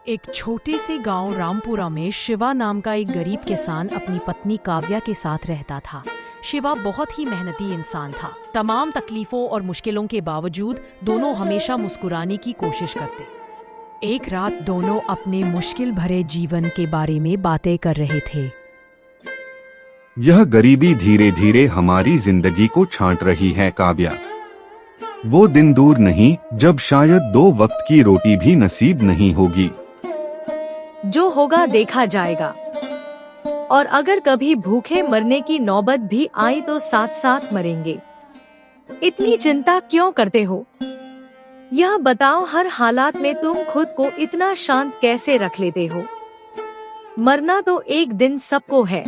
एक छोटे से गांव रामपुरा में शिवा नाम का एक गरीब किसान अपनी पत्नी काव्या के साथ रहता था। शिवा बहुत ही मेहनती इंसान था। तमाम तकलीफों और मुश्किलों के बावजूद दोनों हमेशा मुस्कुराने की कोशिश करते। एक रात दोनों अपने मुश्किल भरे जीवन के बारे में बातें कर रहे थे। यह गरीबी धीरे धीरे हमारी जिंदगी को छांट रही है काव्या। वो दिन दूर नहीं जब शायद 2 वक्त की रोटी भी नसीब नहीं होगी। जो होगा देखा जाएगा। और अगर कभी भूखे मरने की नौबत भी आई तो साथ साथ मरेंगे। इतनी चिंता क्यों करते हो? यह बताओ, हर हालात में तुम खुद को इतना शांत कैसे रख लेते हो? मरना तो एक दिन सबको है,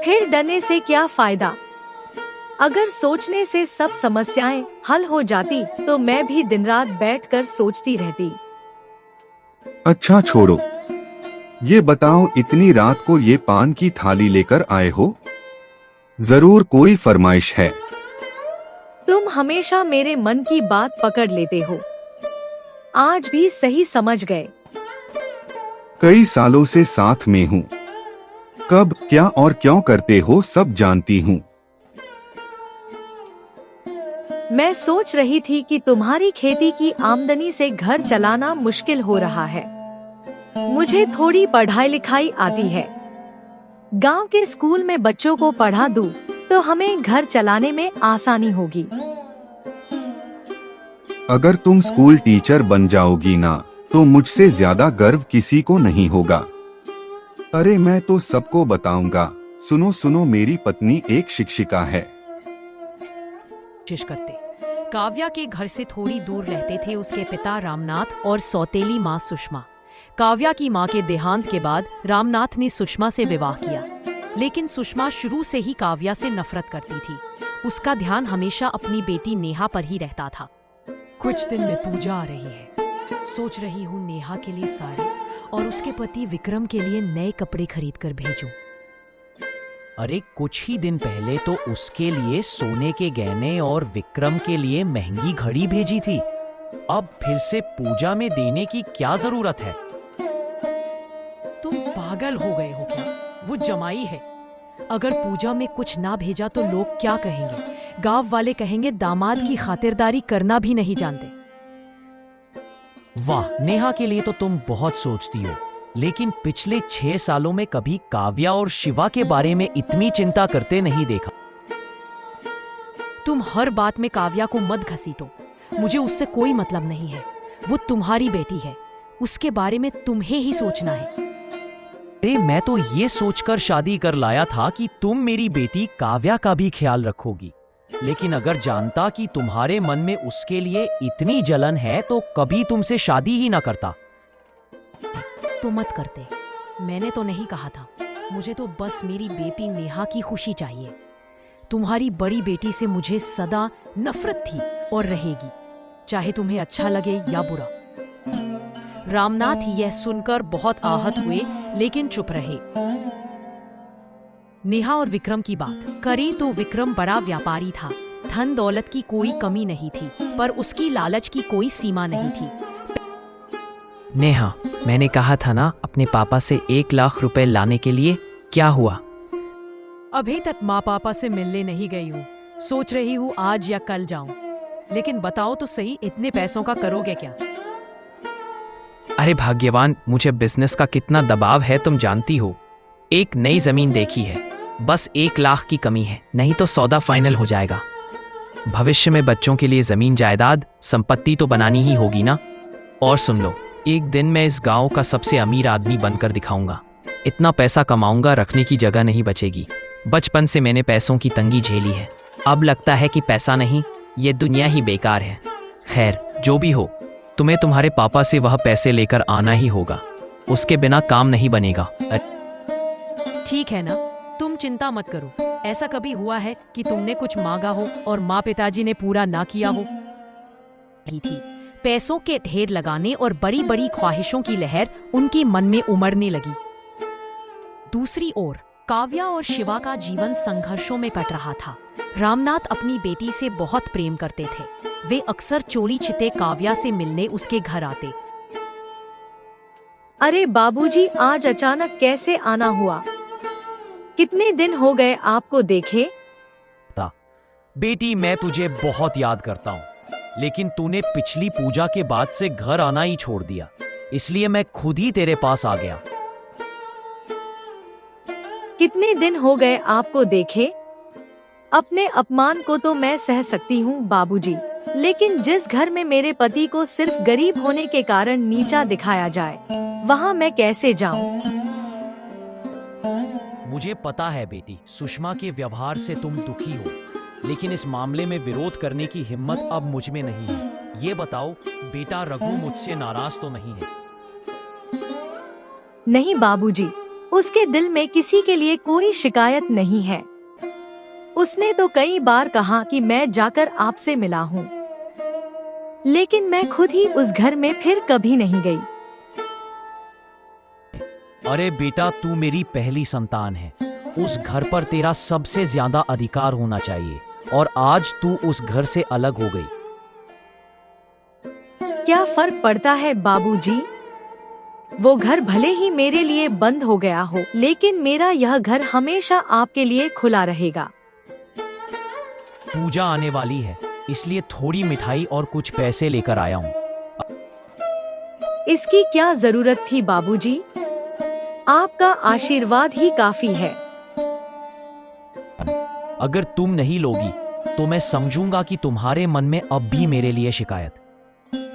फिर डरने से क्या फायदा? अगर सोचने से सब समस्याएं हल हो जाती तो मैं भी दिन रात बैठकर सोचती रहती। अच्छा छोड़ो, ये बताओ इतनी रात को ये पान की थाली लेकर आए हो? जरूर कोई फरमाइश है। तुम हमेशा मेरे मन की बात पकड़ लेते हो। आज भी सही समझ गए। कई सालों से साथ में हूँ। कब क्या और क्यों करते हो सब जानती हूँ। मैं सोच रही थी कि तुम्हारी खेती की आमदनी से घर चलाना मुश्किल हो रहा है। मुझे थोड़ी पढ़ाई लिखाई आती है। गांव के स्कूल में बच्चों को पढ़ा दूं तो हमें घर चलाने में आसानी होगी। अगर तुम स्कूल टीचर बन जाओगी ना तो मुझसे ज्यादा गर्व किसी को नहीं होगा। अरे मैं तो सबको बताऊंगा। सुनो सुनो, मेरी पत्नी एक शिक्षिका है। कोशिश करते। काव्या के घर से थोड़ी दूर रहते थे उसके पिता रामनाथ और सौतेली माँ सुषमा। काव्या की माँ के देहांत के बाद रामनाथ ने सुषमा से विवाह किया, लेकिन सुषमा शुरू से ही काव्या से नफरत करती थी। उसका ध्यान हमेशा अपनी बेटी नेहा पर ही रहता था। कुछ दिन में पूजा आ रही है। सोच रही हूँ नेहा के लिए साड़ी और उसके पति विक्रम के लिए नए कपड़े खरीद कर भेजूं। अरे कुछ ही दिन पहले तो उसके लिए सोने के गहने और विक्रम के लिए महंगी घड़ी भेजी थी। अब फिर से पूजा में देने की क्या जरूरत है? तुम पागल हो गए हो क्या? वो जमाई है। अगर पूजा में कुछ ना भेजा तो लोग क्या कहेंगे? गांव वाले कहेंगे दामाद की खातिरदारी करना भी नहीं जानते। वाह, नेहा के लिए तो तुम बहुत सोचती हो, लेकिन पिछले 6 सालों में कभी काव्या और शिवा के बारे में इतनी चिंता करते नहीं देखा। तुम हर बात में काव्या को मत घसीटो। मुझे उससे कोई मतलब नहीं है। वो तुम्हारी बेटी है, उसके बारे में तुम्हें ही सोचना है। अरे मैं तो ये सोचकर शादी कर लाया था कि तुम मेरी बेटी काव्या का भी ख्याल रखोगी, लेकिन अगर जानता कि तुम्हारे मन में उसके लिए इतनी जलन है तो कभी तुमसे शादी ही ना करता। तो मत करते। मैंने तो नहीं कहा था। मुझे तो बस मेरी बेटी नेहा की खुशी चाहिए। तुम्हारी बड़ी बेटी से मुझे सदा नफरत थी और रहेगी, चाहे तुम्हें अच्छा लगे या बुरा। रामनाथ यह सुनकर बहुत आहत हुए, लेकिन चुप रहे। नेहा और विक्रम की बात करी तो विक्रम बड़ा व्यापारी था। धन दौलत की कोई कमी नहीं थी, पर उसकी लालच की कोई सीमा नहीं थी। नेहा, मैंने कहा था ना अपने पापा से 1 लाख रुपए लाने के लिए। क्या हुआ? अभी तक माँ पापा से मिलने नहीं गई हूँ। सोच रही हूँ आज या कल जाऊं। लेकिन बताओ तो सही, इतने पैसों का करोगे क्या? अरे भाग्यवान, मुझे बिजनेस का कितना दबाव है तुम जानती हो। एक नई जमीन देखी है, बस 1 लाख की कमी है, नहीं तो सौदा फाइनल हो जाएगा। भविष्य में बच्चों के लिए जमीन जायदाद संपत्ति तो बनानी ही होगी ना। और सुन लो, एक दिन मैं इस गांव का सबसे अमीर आदमी बनकर दिखाऊंगा। इतना पैसा कमाऊंगा, रखने की जगह नहीं बचेगी। बचपन से मैंने पैसों की तंगी झेली है। अब लगता है कि पैसा नहीं, ये दुनिया ही बेकार है। खैर, जो भी हो, तुम्हें तुम्हारे पापा से वह पैसे लेकर आना ही होगा। उसके बिना काम नहीं बनेगा। ठीक है ना, तुम चिंता मत करो। ऐसा कभी हुआ है कि तुमने कुछ मांगा हो और माँ पिताजी ने पूरा ना किया हो? थी पैसों के ढेर लगाने और बड़ी बड़ी ख्वाहिशों की लहर उनके मन में उमड़ने लगी। दूसरी ओर काव्या और शिवा का जीवन संघर्षों में कट रहा था। रामनाथ अपनी बेटी से बहुत प्रेम करते थे। वे अक्सर चोरी छिपे काव्या से मिलने उसके घर आते। अरे बाबूजी, आज अचानक कैसे आना हुआ? कितने दिन हो गए आपको देखे? बेटी, मैं तुझे बहुत याद करता हूँ, लेकिन तूने पिछली पूजा के बाद से घर आना ही छोड़ दिया, इसलिए मैं खुद ही तेरे पास आ गया। कितने दिन हो गए आपको देखे? अपने अपमान को तो मैं सह सकती हूँ बाबूजी, लेकिन जिस घर में मेरे पति को सिर्फ गरीब होने के कारण नीचा दिखाया जाए, वहाँ मैं कैसे जाऊँ? मुझे पता है बेटी, सुषमा के व्यवहार से तुम दुखी हो, लेकिन इस मामले में विरोध करने की हिम्मत अब मुझ में नहीं है। ये बताओ, बेटा रघु मुझसे नाराज तो नहीं है? नहीं बाबूजी, उसके दिल में किसी के लिए कोई शिकायत नहीं है। उसने तो कई बार कहा कि मैं जाकर आपसे मिला हूँ, लेकिन मैं खुद ही उस घर में फिर कभी नहीं गई। अरे बेटा, तू मेरी पहली संतान है, उस घर पर तेरा सबसे ज्यादा अधिकार होना चाहिए, और आज तू उस घर से अलग हो गई। क्या फर्क पड़ता है बाबूजी? वो घर भले ही मेरे लिए बंद हो गया हो, लेकिन मेरा यह घर हमेशा आपके लिए खुला रहेगा। पूजा आने वाली है, इसलिए थोड़ी मिठाई और कुछ पैसे लेकर आया हूँ। इसकी क्या जरूरत थी बाबूजी? आपका आशीर्वाद ही काफी है। अगर तुम नहीं लोगी तो मैं समझूंगा कि तुम्हारे मन में अब भी मेरे लिए शिकायत।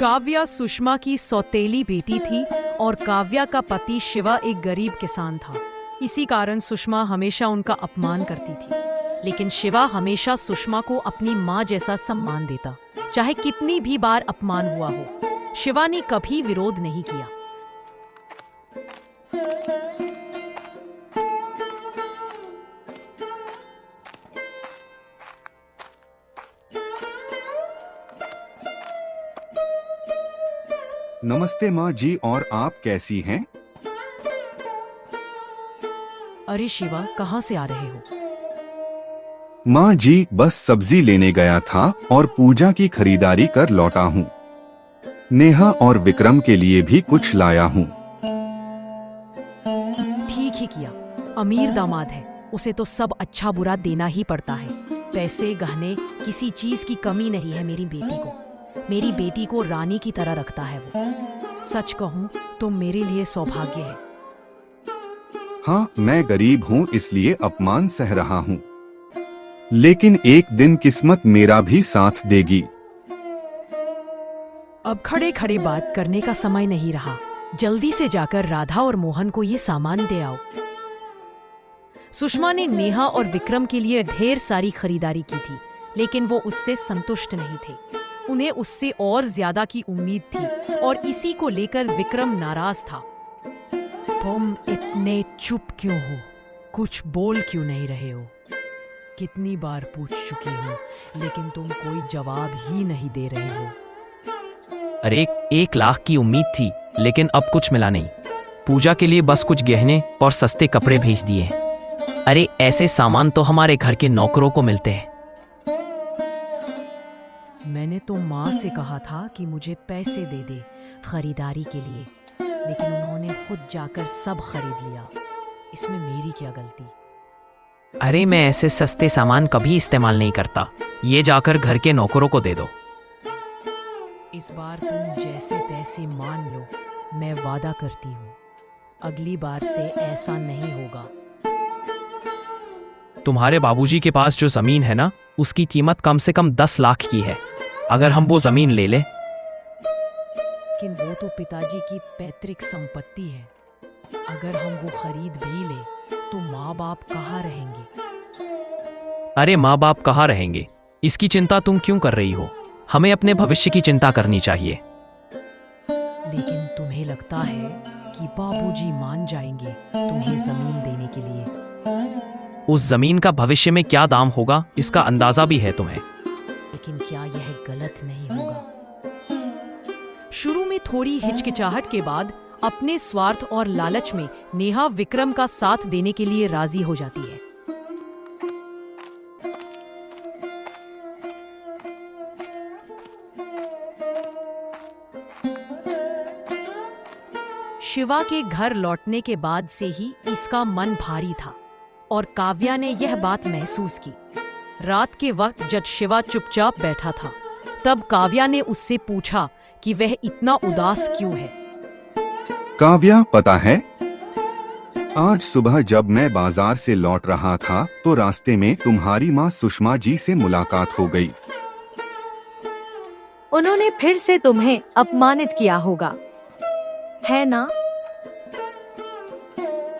काव्या सुषमा की सौतेली बेटी थी और काव्या का पति शिवा एक गरीब किसान था। इसी कारण सुषमा हमेशा उनका अपमान करती थी, लेकिन शिवा हमेशा सुषमा को अपनी माँ जैसा सम्मान देता, चाहे कितनी भी बार अपमान हुआ हो। शिवा ने कभी विरोध नहीं किया। नमस्ते माँ जी, और आप कैसी हैं? अरे शिवा, कहाँ से आ रहे हो? माँ जी, बस सब्जी लेने गया था और पूजा की खरीदारी कर लौटा हूँ। नेहा और विक्रम के लिए भी कुछ लाया हूँ। ठीक ही किया, अमीर दामाद है, उसे तो सब अच्छा बुरा देना ही पड़ता है। पैसे गहने किसी चीज की कमी नहीं है मेरी बेटी को। मेरी बेटी को रानी की तरह रखता है वो। सच कहूँ तो मेरे लिए सौभाग्य है। हाँ, मैं गरीब हूँ इसलिए अपमान सह रहा हूँ, लेकिन एक दिन किस्मत मेरा भी साथ देगी। अब खड़े खड़े बात करने का समय नहीं रहा। जल्दी से जाकर राधा और मोहन को ये सामान दे आओ। सुषमा ने नेहा और विक्रम के लिए ढेर सारी खरीदारी की थी, लेकिन वो उससे संतुष्ट नहीं थे। उन्हें उससे और ज्यादा की उम्मीद थी और इसी को लेकर विक्रम नाराज था। तुम इतने चुप क्यों हो? कुछ बोल क्यों नहीं रहे हो? कितनी बार पूछ चुकी हूँ, लेकिन तुम कोई जवाब ही नहीं दे रहे हो। अरे 1 लाख की उम्मीद थी, लेकिन अब कुछ मिला नहीं। पूजा के लिए बस कुछ गहने और सस्ते कपड़े भेज दिए हैं। अरे ऐसे सामान तो हमारे घर के नौकरों को मिलते हैं। मैंने तो माँ से कहा था कि मुझे पैसे दे दे खरीदारी के लिए, लेकिन उन्होंने खुद जाकर सब खरीद लिया। इसमें मेरी क्या गलती? अरे मैं ऐसे सस्ते सामान कभी इस्तेमाल नहीं करता। ये जाकर घर के नौकरों को दे दो। इस बार तुम जैसे तैसे मान लो, मैं वादा करती हूँ अगली बार से ऐसा नहीं होगा। तुम्हारे बाबूजी के पास जो जमीन है ना, उसकी कीमत कम से कम 10 लाख की है। अगर हम वो जमीन ले लें। लेकिन वो तो पिताजी की पैतृक संपत्ति है। अगर हम वो खरीद भी ले तो माँ बाप कहाँ रहेंगे? अरे माँ बाप कहाँ रहेंगे, इसकी चिंता तुम क्यों कर रही हो? हमें अपने भविष्य की चिंता करनी चाहिए। लेकिन तुम्हें लगता है कि बाबूजी मान जाएंगे तुम्हें जमीन देने के लिए? उस जमीन का भविष्य में क्या दाम होगा, इसका अंदाजा भी है तुम्हें। लेकिन क्या यह गलत नहीं होगा? शुरू में थोड़ी हिचकिचाहट के बाद अपने स्वार्थ और लालच में नेहा विक्रम का साथ देने के लिए राजी हो जाती है। शिवा के घर लौटने के बाद से ही इसका मन भारी था और काव्या ने यह बात महसूस की। रात के वक्त जब शिवा चुपचाप बैठा था, तब काव्या ने उससे पूछा कि वह इतना उदास क्यों है। काव्या, पता है, आज सुबह जब मैं बाजार से लौट रहा था तो रास्ते में तुम्हारी माँ सुषमा जी से मुलाकात हो गई। उन्होंने फिर से तुम्हें अपमानित किया होगा, है ना?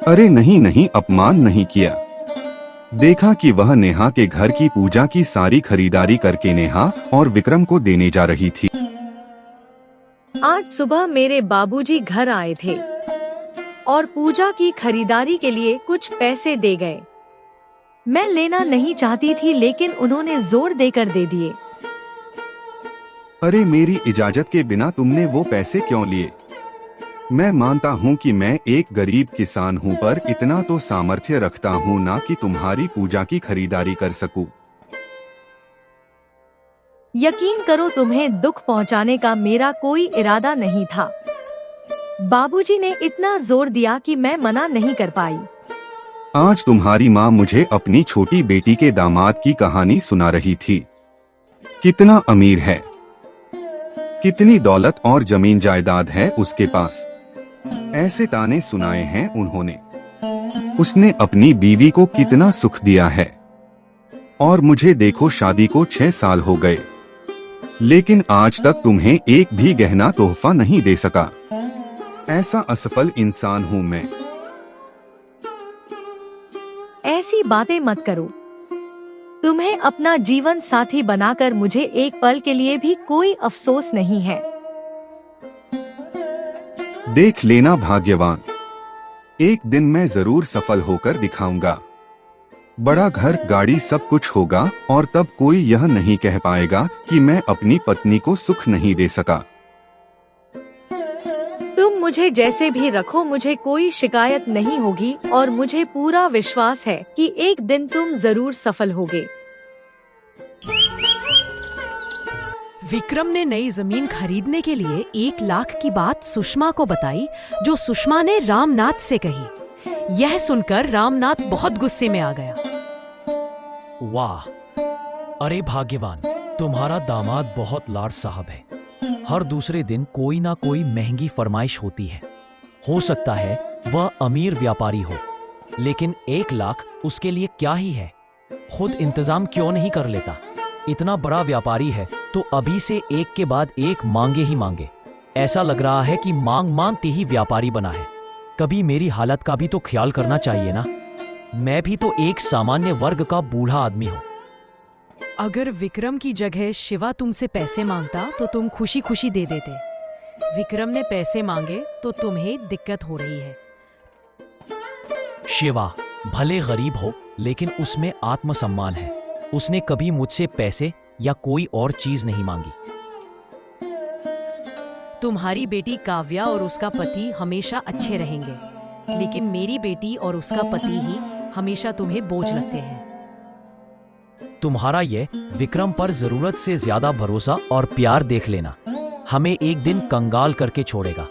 अरे नहीं नहीं, अपमान नहीं किया। देखा कि वह नेहा के घर की पूजा की सारी खरीदारी करके नेहा और विक्रम को देने जा रही थी। आज सुबह मेरे बाबूजी घर आए थे और पूजा की खरीदारी के लिए कुछ पैसे दे गए। मैं लेना नहीं चाहती थी, लेकिन उन्होंने जोर देकर दे दिए। अरे मेरी इजाजत के बिना तुमने वो पैसे क्यों लिए? मैं मानता हूँ कि मैं एक गरीब किसान हूँ, पर इतना तो सामर्थ्य रखता हूँ ना कि तुम्हारी पूजा की खरीदारी कर सकूं। यकीन करो, तुम्हें दुख पहुंचाने का मेरा कोई इरादा नहीं था। बाबूजी ने इतना जोर दिया कि मैं मना नहीं कर पाई। आज तुम्हारी माँ मुझे अपनी छोटी बेटी के दामाद की कहानी सुना रही थी। कितना अमीर है, कितनी दौलत और जमीन जायदाद है उसके पास, ऐसे ताने सुनाए हैं उन्होंने। उसने अपनी बीवी को कितना सुख दिया है, और मुझे देखो, शादी को 6 साल हो गए, लेकिन आज तक तुम्हें एक भी गहना तोहफा नहीं दे सका। ऐसा असफल इंसान हूँ मैं। ऐसी बातें मत करो। तुम्हें अपना जीवन साथी बनाकर मुझे एक पल के लिए भी कोई अफसोस नहीं है। देख लेना भाग्यवान, एक दिन मैं जरूर सफल होकर दिखाऊंगा। बड़ा घर, गाड़ी, सब कुछ होगा, और तब कोई यह नहीं कह पाएगा कि मैं अपनी पत्नी को सुख नहीं दे सका। तुम मुझे जैसे भी रखो, मुझे कोई शिकायत नहीं होगी, और मुझे पूरा विश्वास है कि एक दिन तुम जरूर सफल होगे। विक्रम ने नई जमीन खरीदने के लिए 1 लाख की बात सुषमा को बताई, जो सुषमा ने रामनाथ से कही। यह सुनकर रामनाथ बहुत गुस्से में आ गया। वाह, अरे भाग्यवान, तुम्हारा दामाद बहुत लाड साहब है। हर दूसरे दिन कोई ना कोई महंगी फरमाइश होती है। हो सकता है वह अमीर व्यापारी हो, लेकिन 1 लाख उसके लिए क्या ही है। खुद इंतजाम क्यों नहीं कर लेता? इतना बड़ा व्यापारी है तो अभी से एक के बाद एक मांगे ही मांगे। ऐसा लग रहा है कि मांग मांगते ही व्यापारी बना है। कभी मेरी हालत का भी तो ख्याल करना चाहिए ना। मैं भी तो एक सामान्य वर्ग का बूढ़ा आदमी हूँ। अगर विक्रम की जगह शिवा तुमसे पैसे मांगता तो तुम खुशी खुशी दे देते। विक्रम ने पैसे मांगे तो तुम्हें दिक्कत हो रही है। शिवा भले गरीब हो, लेकिन उसमें आत्मसम्मान है। उसने कभी मुझसे पैसे या कोई और चीज नहीं मांगी। तुम्हारी बेटी काव्या और उसका पति हमेशा अच्छे रहेंगे, लेकिन मेरी बेटी और उसका पति ही हमेशा तुम्हें बोझ लगते हैं। तुम्हारा ये विक्रम पर जरूरत से ज्यादा भरोसा और प्यार देख लेना हमें एक दिन कंगाल करके छोड़ेगा।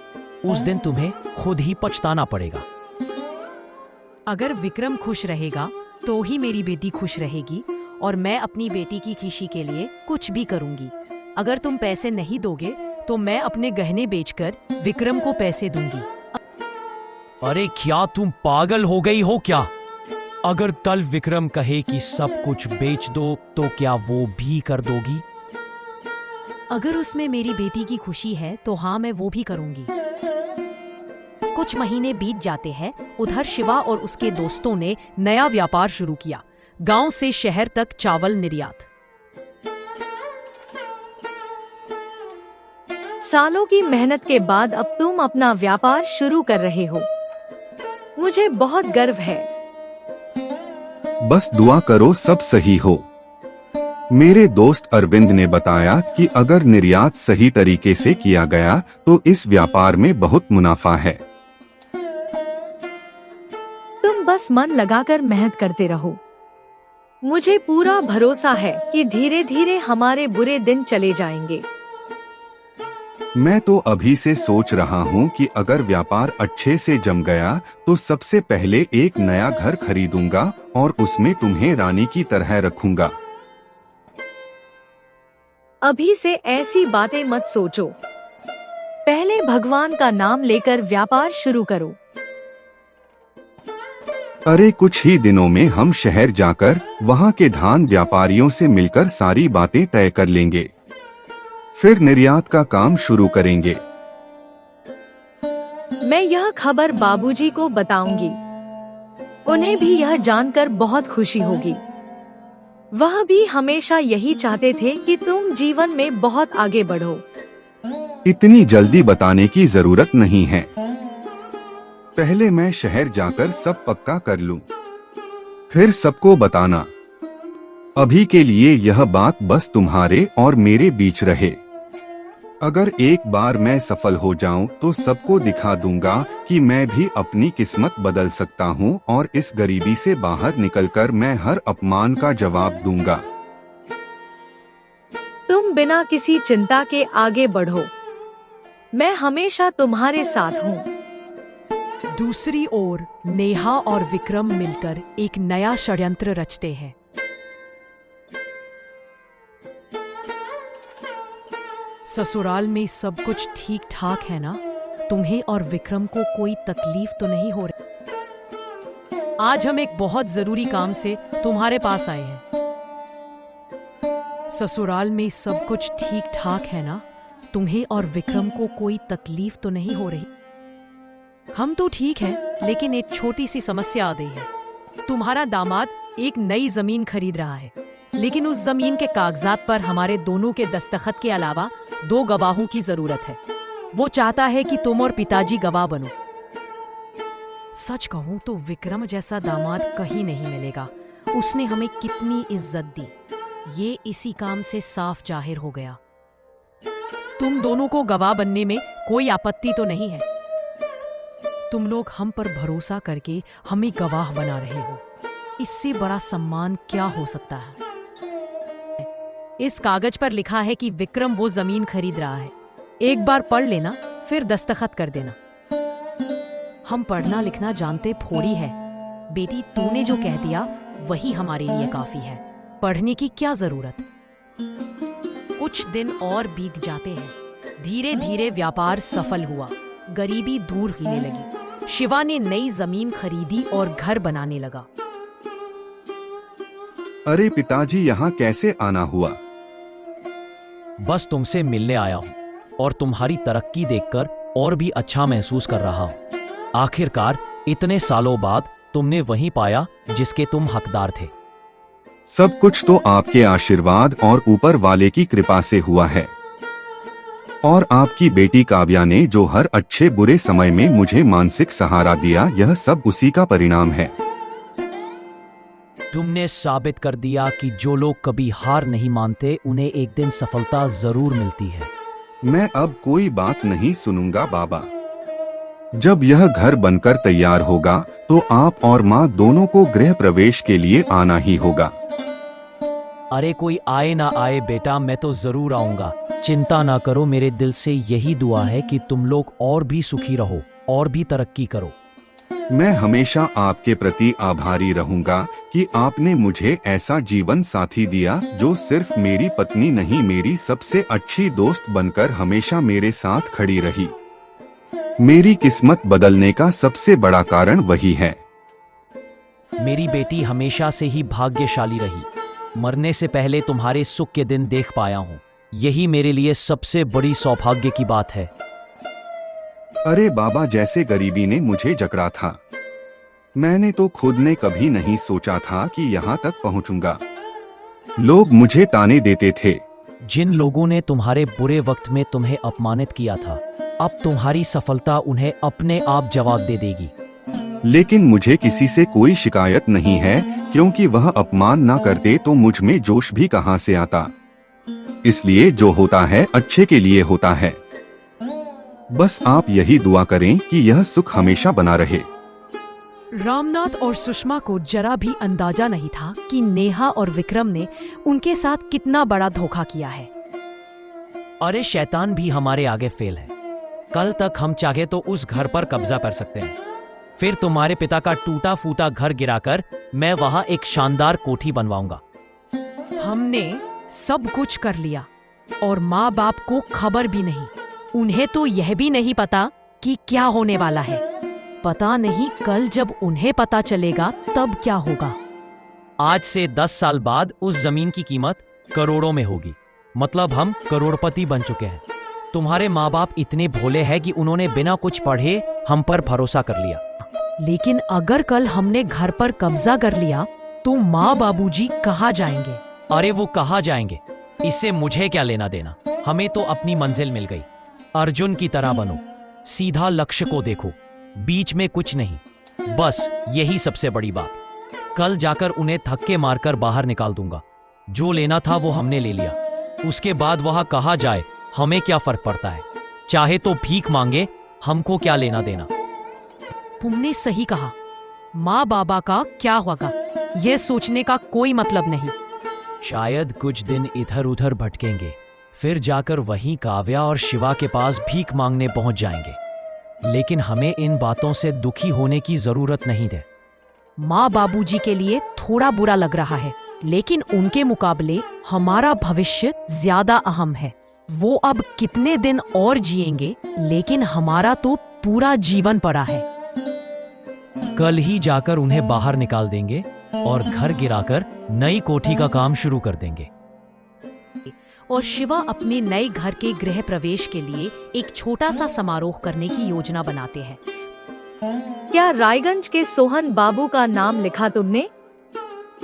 उस दिन तुम्हें खुद ही पछताना पड़ेगा। अगर विक्रम खुश रहेगा तो ही मेरी बेटी खुश रहेगी, और मैं अपनी बेटी की खुशी के लिए कुछ भी करूंगी। अगर तुम पैसे नहीं दोगे तो मैं अपने गहने बेचकर विक्रम को पैसे दूंगी। अरे क्या तुम पागल हो गई हो क्या? अगर कल विक्रम कहे कि सब कुछ बेच दो तो क्या वो भी कर दोगी? अगर उसमें मेरी बेटी की खुशी है तो हाँ, मैं वो भी करूंगी। कुछ महीने बीत जाते हैं। उधर शिवा और उसके दोस्तों ने नया व्यापार शुरू किया, गांव से शहर तक चावल निर्यात। सालों की मेहनत के बाद अब तुम अपना व्यापार शुरू कर रहे हो। मुझे बहुत गर्व है। बस दुआ करो सब सही हो। मेरे दोस्त अरविंद ने बताया कि अगर निर्यात सही तरीके से किया गया तो इस व्यापार में बहुत मुनाफा है। तुम बस मन लगाकर मेहनत करते रहो। मुझे पूरा भरोसा है कि धीरे धीरे हमारे बुरे दिन चले जाएंगे। मैं तो अभी से सोच रहा हूँ कि अगर व्यापार अच्छे से जम गया तो सबसे पहले एक नया घर खरीदूंगा और उसमें तुम्हें रानी की तरह रखूंगा। अभी से ऐसी बातें मत सोचो। पहले भगवान का नाम लेकर व्यापार शुरू करो। अरे कुछ ही दिनों में हम शहर जाकर वहाँ के धान व्यापारियों से मिलकर सारी बातें तय कर लेंगे, फिर निर्यात का काम शुरू करेंगे। मैं यह खबर बाबूजी को बताऊंगी। उन्हें भी यह जानकर बहुत खुशी होगी। वह भी हमेशा यही चाहते थे कि तुम जीवन में बहुत आगे बढ़ो। इतनी जल्दी बताने की जरूरत नहीं है। पहले मैं शहर जाकर सब पक्का कर लूं, फिर सबको बताना। अभी के लिए यह बात बस तुम्हारे और मेरे बीच रहे। अगर एक बार मैं सफल हो जाऊं तो सबको दिखा दूंगा कि मैं भी अपनी किस्मत बदल सकता हूं और इस गरीबी से बाहर निकलकर मैं हर अपमान का जवाब दूंगा। तुम बिना किसी चिंता के आगे बढ़ो। मैं हमेशा तुम्हारे साथ हूँ। दूसरी ओर नेहा और विक्रम मिलकर एक नया षड्यंत्र रचते हैं। ससुराल में सब कुछ ठीक ठाक है ना? तुम्हें और विक्रम को कोई तकलीफ तो नहीं हो रही? आज हम एक बहुत जरूरी काम से तुम्हारे पास आए हैं। ससुराल में सब कुछ ठीक ठाक है ना? तुम्हें और विक्रम को कोई तकलीफ तो नहीं हो रही? हम तो ठीक हैं, लेकिन एक छोटी सी समस्या आ गई है। तुम्हारा दामाद एक नई जमीन खरीद रहा है, लेकिन उस जमीन के कागजात पर हमारे दोनों के दस्तखत के अलावा 2 गवाहों की जरूरत है। वो चाहता है कि तुम और पिताजी गवाह बनो। सच कहूं तो विक्रम जैसा दामाद कहीं नहीं मिलेगा। उसने हमें कितनी इज्जत दी, ये इसी काम से साफ जाहिर हो गया। तुम दोनों को गवाह बनने में कोई आपत्ति तो नहीं है? तुम लोग हम पर भरोसा करके हमें गवाह बना रहे हो। इससे बड़ा सम्मान क्या हो सकता है? इस कागज पर लिखा है कि विक्रम वो जमीन खरीद रहा है। एक बार पढ़ लेना, फिर दस्तखत कर देना। हम पढ़ना लिखना जानते थोड़ी है। बेटी, तूने जो कह दिया वही हमारे लिए काफी है। पढ़ने की क्या जरूरत? कुछ दिन और बीत जाते हैं। धीरे धीरे व्यापार सफल हुआ, गरीबी दूर होने लगी। शिवा ने नई जमीन खरीदी और घर बनाने लगा। अरे पिताजी, यहाँ कैसे आना हुआ? बस तुमसे मिलने आया हूं और तुम्हारी तरक्की देखकर और भी अच्छा महसूस कर रहा हूं। आखिरकार इतने सालों बाद तुमने वही पाया जिसके तुम हकदार थे। सब कुछ तो आपके आशीर्वाद और ऊपर वाले की कृपा से हुआ है। और आपकी बेटी काव्या ने जो हर अच्छे बुरे समय में मुझे मानसिक सहारा दिया, यह सब उसी का परिणाम है। तुमने साबित कर दिया कि जो लोग कभी हार नहीं मानते उन्हें एक दिन सफलता जरूर मिलती है। मैं अब कोई बात नहीं सुनूंगा बाबा। जब यह घर बनकर तैयार होगा तो आप और माँ दोनों को गृह प्रवेश के लिए आना ही होगा। अरे कोई आए ना आए बेटा, मैं तो जरूर आऊंगा। चिंता ना करो, मेरे दिल से यही दुआ है कि तुम लोग और भी सुखी रहो और भी तरक्की करो। मैं हमेशा आपके प्रति आभारी रहूंगा कि आपने मुझे ऐसा जीवन साथी दिया जो सिर्फ मेरी पत्नी नहीं, मेरी सबसे अच्छी दोस्त बनकर हमेशा मेरे साथ खड़ी रही। मेरी किस्मत बदलने का सबसे बड़ा कारण वही है। मेरी बेटी हमेशा से ही भाग्यशाली रही। मरने से पहले तुम्हारे सुख के दिन देख पाया हूँ। यही मेरे लिए सबसे बड़ी सौभाग्य की बात है। अरे बाबा, जैसे गरीबी ने मुझे जकड़ा था, मैंने तो खुद ने कभी नहीं सोचा था कि यहाँ तक पहुँचूंगा। लोग मुझे ताने देते थे। जिन लोगों ने तुम्हारे बुरे वक्त में तुम्हें अपमानित किया था, अब तुम्हारी सफलता उन्हें अपने आप जवाब दे देगी। लेकिन मुझे किसी से कोई शिकायत नहीं है, क्योंकि वह अपमान ना करते तो मुझ में जोश भी कहां से आता। इसलिए जो होता है अच्छे के लिए होता है। बस आप यही दुआ करें कि यह सुख हमेशा बना रहे। रामनाथ और सुषमा को जरा भी अंदाजा नहीं था कि नेहा और विक्रम ने उनके साथ कितना बड़ा धोखा किया है। अरे शैतान भी हमारे आगे फेल है। कल तक हम चाहे तो उस घर पर कब्जा कर सकते हैं। फिर तुम्हारे पिता का टूटा फूटा घर गिराकर मैं वहां एक शानदार कोठी बनवाऊंगा। हमने सब कुछ कर लिया और माँ बाप को खबर भी नहीं। उन्हें तो यह भी नहीं पता कि क्या होने वाला है। पता नहीं कल जब उन्हें पता चलेगा तब क्या होगा। आज से 10 साल बाद उस जमीन की कीमत करोड़ों में होगी। मतलब हम करोड़पति बन चुके हैं। तुम्हारे माँ बाप इतने भोले हैं कि उन्होंने बिना कुछ पढ़े हम पर भरोसा कर लिया। लेकिन अगर कल हमने घर पर कब्जा कर लिया तो माँ बाबूजी कहाँ जाएंगे? अरे वो कहाँ जाएंगे, इससे मुझे क्या लेना देना। हमें तो अपनी मंजिल मिल गई। अर्जुन की तरह बनो, सीधा लक्ष्य को देखो, बीच में कुछ नहीं। बस यही सबसे बड़ी बात। कल जाकर उन्हें धक्के मारकर बाहर निकाल दूंगा। जो लेना था वो हमने ले लिया। उसके बाद वहां कहा जाए हमें क्या फर्क पड़ता है। चाहे तो भीख मांगे, हमको क्या लेना देना। तुमने सही कहा। माँ बाबा का क्या होगा यह सोचने का कोई मतलब नहीं। शायद कुछ दिन इधर उधर भटकेंगे, फिर जाकर वहीं काव्या और शिवा के पास भीख मांगने पहुंच जाएंगे। लेकिन हमें इन बातों से दुखी होने की जरूरत नहीं है। माँ बाबूजी के लिए थोड़ा बुरा लग रहा है, लेकिन उनके मुकाबले हमारा भविष्य ज्यादा अहम है। वो अब कितने दिन और जिएंगे, लेकिन हमारा तो पूरा जीवन पड़ा है। कल ही जाकर उन्हें बाहर निकाल देंगे और घर गिराकर नई कोठी का काम शुरू कर देंगे। और शिवा अपने नए घर के गृह प्रवेश के लिए एक छोटा सा समारोह करने की योजना बनाते हैं। क्या रायगंज के सोहन बाबू का नाम लिखा तुमने?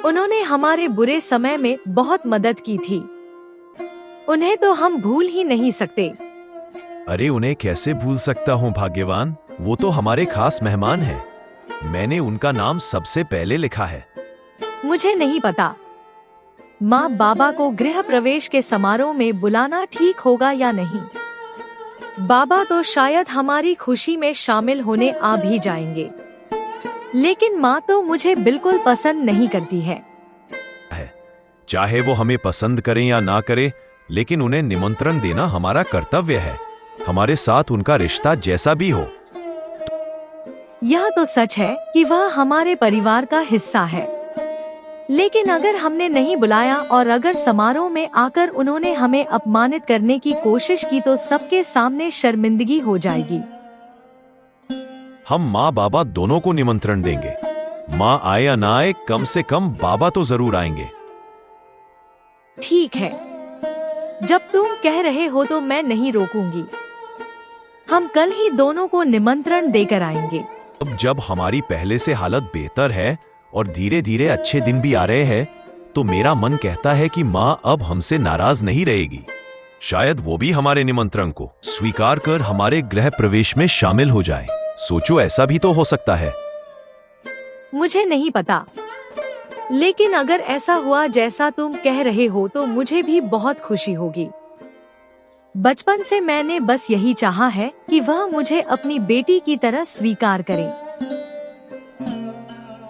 उन्होंने हमारे बुरे समय में बहुत मदद की थी। उन्हें तो हम भूल ही नहीं सकते। अरे उन्हें कैसे भूल सकता हूँ भाग्यवान, वो तो हमारे खास मेहमान हैं। मैंने उनका नाम सबसे पहले लिखा है। मुझे नहीं पता माँ बाबा को गृह प्रवेश के समारोह में बुलाना ठीक होगा या नहीं। बाबा तो शायद हमारी खुशी में शामिल होने आ भी जाएंगे, लेकिन माँ तो मुझे बिल्कुल पसंद नहीं करती है। चाहे वो हमें पसंद करें या ना करें, लेकिन उन्हें निमंत्रण देना हमारा कर्तव्य है, हमारे साथ उनका रिश्ता जैसा भी हो। यह तो सच है कि वह हमारे परिवार का हिस्सा है, लेकिन अगर हमने नहीं बुलाया और अगर समारोह में आकर उन्होंने हमें अपमानित करने की कोशिश की तो सबके सामने शर्मिंदगी हो जाएगी। हम माँ बाबा दोनों को निमंत्रण देंगे। माँ आए या ना आए, कम से कम बाबा तो जरूर आएंगे। ठीक है, जब तुम कह रहे हो तो मैं नहीं रोकूंगी। हम कल ही दोनों को निमंत्रण देकर आएंगे। अब जब हमारी पहले से हालत बेहतर है और धीरे धीरे अच्छे दिन भी आ रहे हैं, तो मेरा मन कहता है कि माँ अब हमसे नाराज नहीं रहेगी। शायद वो भी हमारे निमंत्रण को स्वीकार कर हमारे गृह प्रवेश में शामिल हो जाए। सोचो, ऐसा भी तो हो सकता है। मुझे नहीं पता, लेकिन अगर ऐसा हुआ जैसा तुम कह रहे हो तो मुझे भी बहुत खुशी होगी। बचपन से मैंने बस यही चाहा है कि वह मुझे अपनी बेटी की तरह स्वीकार करे।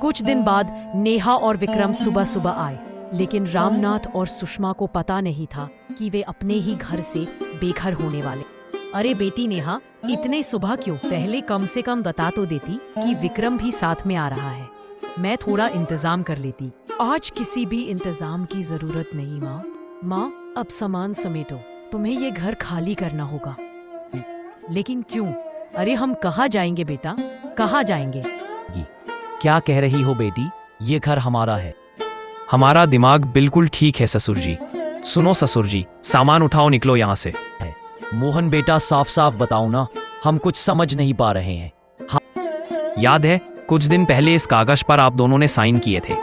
कुछ दिन बाद नेहा और विक्रम सुबह सुबह आए, लेकिन रामनाथ और सुषमा को पता नहीं था कि वे अपने ही घर से बेघर होने वाले। अरे बेटी नेहा, इतने सुबह क्यों? पहले कम से कम बता तो देती कि विक्रम भी साथ में आ रहा है। मैं थोड़ा इंतजाम कर लेती। आज किसी भी इंतजाम की जरूरत नहीं माँ। माँ, अब सामान समेटो, तुम्हें ये घर खाली करना होगा। लेकिन क्यों? अरे हम कहाँ जाएंगे बेटा, कहाँ जाएंगे? क्या कह रही हो बेटी? ये घर हमारा है। हमारा दिमाग बिल्कुल ठीक है ससुर जी। सुनो ससुर जी, सामान उठाओ, निकलो यहाँ से। मोहन बेटा, साफ साफ बताओ ना, हम कुछ समझ नहीं पा रहे हैं। याद है कुछ दिन पहले इस कागज पर आप दोनों ने साइन किए थे।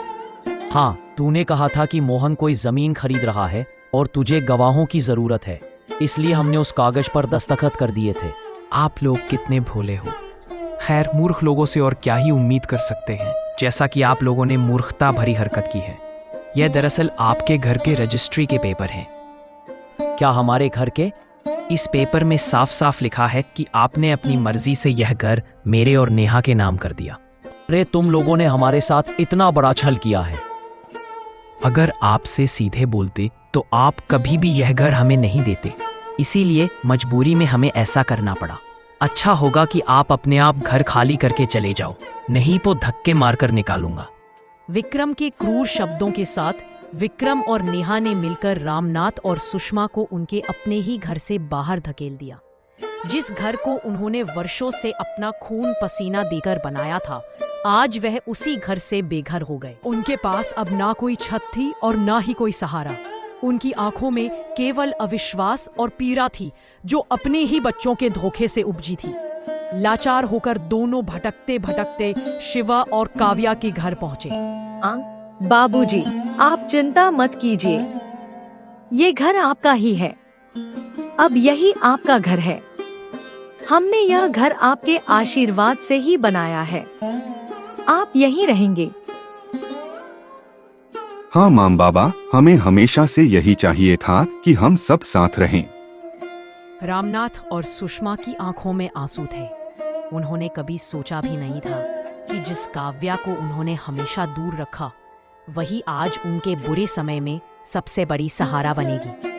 हाँ, तूने कहा था कि मोहन कोई जमीन खरीद रहा है और तुझे गवाहों की जरूरत है, इसलिए हमने उस कागज पर दस्तखत कर दिए थे। आप लोग कितने भोले हो। खैर, मूर्ख लोगों से और क्या ही उम्मीद कर सकते हैं, जैसा कि आप लोगों ने मूर्खता भरी हरकत की है। यह दरअसल आपके घर के रजिस्ट्री के पेपर हैं। क्या हमारे घर के? इस पेपर में साफ साफ लिखा है कि आपने अपनी मर्जी से यह घर मेरे और नेहा के नाम कर दिया। अरे तुम लोगों ने हमारे साथ इतना बड़ा छल किया है। अगर आपसे सीधे बोलते तो आप कभी भी यह घर हमें नहीं देते। इसीलिए मजबूरी में हमें ऐसा करना पड़ा। अच्छा होगा कि आप अपने आप घर खाली करके चले जाओ, नहीं तो धक्के मारकर निकालूंगा। विक्रम के क्रूर शब्दों के साथ विक्रम और नेहा ने मिलकर रामनाथ और सुषमा को उनके अपने ही घर से बाहर धकेल दिया। जिस घर को उन्होंने वर्षों से अपना खून पसीना देकर बनाया था, आज वह उसी घर से बेघर हो गए। उनके पास अब ना कोई छत थी और ना ही कोई सहारा। उनकी आंखों में केवल अविश्वास और पीड़ा थी, जो अपने ही बच्चों के धोखे से उपजी थी। लाचार होकर दोनों भटकते भटकते शिवा और काव्या के घर पहुंचे। बाबूजी, आप चिंता मत कीजिए, ये घर आपका ही है। अब यही आपका घर है। हमने यह घर आपके आशीर्वाद से ही बनाया है। आप यहीं रहेंगे। हाँ माम बाबा, हमें हमेशा से यही चाहिए था कि हम सब साथ रहें। रामनाथ और सुषमा की आंखों में आंसू थे। उन्होंने कभी सोचा भी नहीं था कि जिस काव्या को उन्होंने हमेशा दूर रखा, वही आज उनके बुरे समय में सबसे बड़ी सहारा बनेगी।